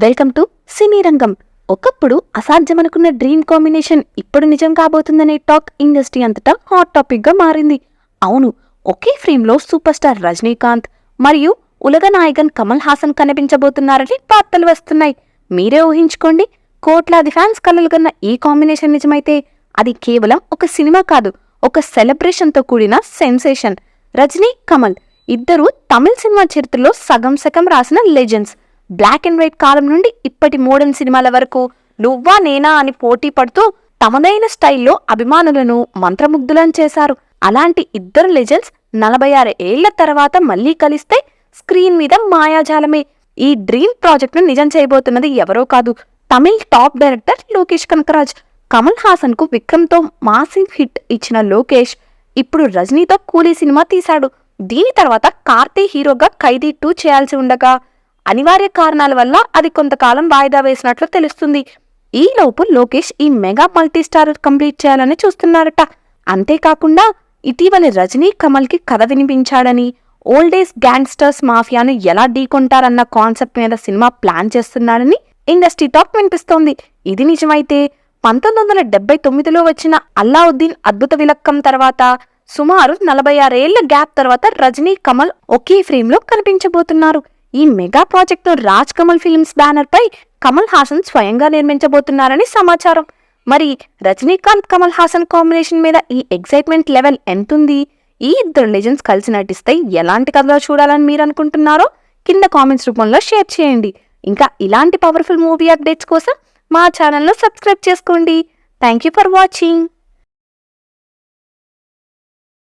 Welcome to సినీ రంగం. ఒకప్పుడు అసాధ్యమనుకున్న dream combination ఇప్పుడు నిజం కాబోతుందనే టాక్ ఇండస్ట్రీ అంతటా హాట్ టాపిక్ గా మారింది. అవును, ఒకే ఫ్రేమ్ లో సూపర్ స్టార్ రజనీకాంత్ మరియు ఉలగ నాయకన్ కమల్ హాసన్ కనిపించబోతున్నారని వార్తలు వస్తున్నాయి. మీరే ఊహించుకోండి, కోట్లాది ఫ్యాన్స్ కలలుగన్న ఈ కాంబినేషన్ నిజమైతే అది కేవలం ఒక సినిమా కాదు, ఒక సెలబ్రేషన్ తో కూడిన సెన్సేషన్. రజనీ, కమల్ ఇద్దరు తమిళ సినిమా చరిత్రలో సగం సగం రాసిన లెజెండ్స్. బ్లాక్ అండ్ వైట్ కాలం నుండి ఇప్పటి మోడర్న్ సినిమాల వరకు నువ్వా నేనా అని పోటీ పడుతూ తమదైన స్టైల్లో అభిమానులను మంత్రముగ్ధులను చేశారు. అలాంటి ఇద్దరు లెజెండ్స్ 46 ఏళ్ల తర్వాత మళ్లీ కలిస్తే స్క్రీన్ మీద మాయాజాలమే. ఈ డ్రీమ్ ప్రాజెక్ట్ ను నిజం చేయబోతున్నది ఎవరో కాదు, తమిళ్ టాప్ డైరెక్టర్ లోకేష్ కనకరాజ్. కమల్ హాసన్ కు విక్రమ్తో మాసివ్ హిట్ ఇచ్చిన లోకేష్ ఇప్పుడు రజనీతో కూలీ సినిమా తీశాడు. దీని తర్వాత కార్తీ హీరోగా ఖైదీ 2 చేయాల్సి ఉండగా అనివార్య కారణాల వల్ల అది కొంతకాలం వాయిదా వేసినట్లు తెలుస్తుంది. ఈలోపు లోకేష్ ఈ మెగా మల్టీస్టార్ కంప్లీట్ చేయాలని చూస్తున్నారట. అంతేకాకుండా ఇటీవల రజనీ కమల్ కి కథ వినిపించాడని, ఓల్డ్ ఏజ్ గ్యాంగ్స్టర్స్ మాఫియాను ఎలా ఢీకొంటారన్న కాన్సెప్ట్ మీద సినిమా ప్లాన్ చేస్తున్నారని ఇండస్ట్రీ టాక్ వినిపిస్తోంది. ఇది నిజమైతే 1979లో వచ్చిన అల్లావుద్దీన్ అద్భుత విలక్కం తర్వాత సుమారు 46 ఏళ్ల గ్యాప్ తర్వాత రజనీ, కమల్ ఒకే ఫ్రేమ్ లో కనిపించబోతున్నారు. ఈ మెగా ప్రాజెక్ట్ ను రాజ్ కమల్ ఫిల్మ్స్ బ్యానర్ పై కమల్ హాసన్ స్వయంగా నిర్మించబోతున్నారని సమాచారం. మరి రజనీకాంత్, కమల్ హాసన్ కాంబినేషన్ మీద ఈ ఎక్సైట్మెంట్ లెవెల్ ఎంతుంది? ఈ ఇద్దరు లెజెండ్స్ కలిసి నటిస్తే ఎలాంటి కథలో చూడాలని మీరు అనుకుంటున్నారో కింద కామెంట్స్ రూపంలో షేర్ చేయండి. ఇంకా ఇలాంటి పవర్ఫుల్ మూవీ అప్డేట్స్ కోసం మా ఛానల్ను సబ్స్క్రైబ్ చేసుకోండి. Thank you for watching.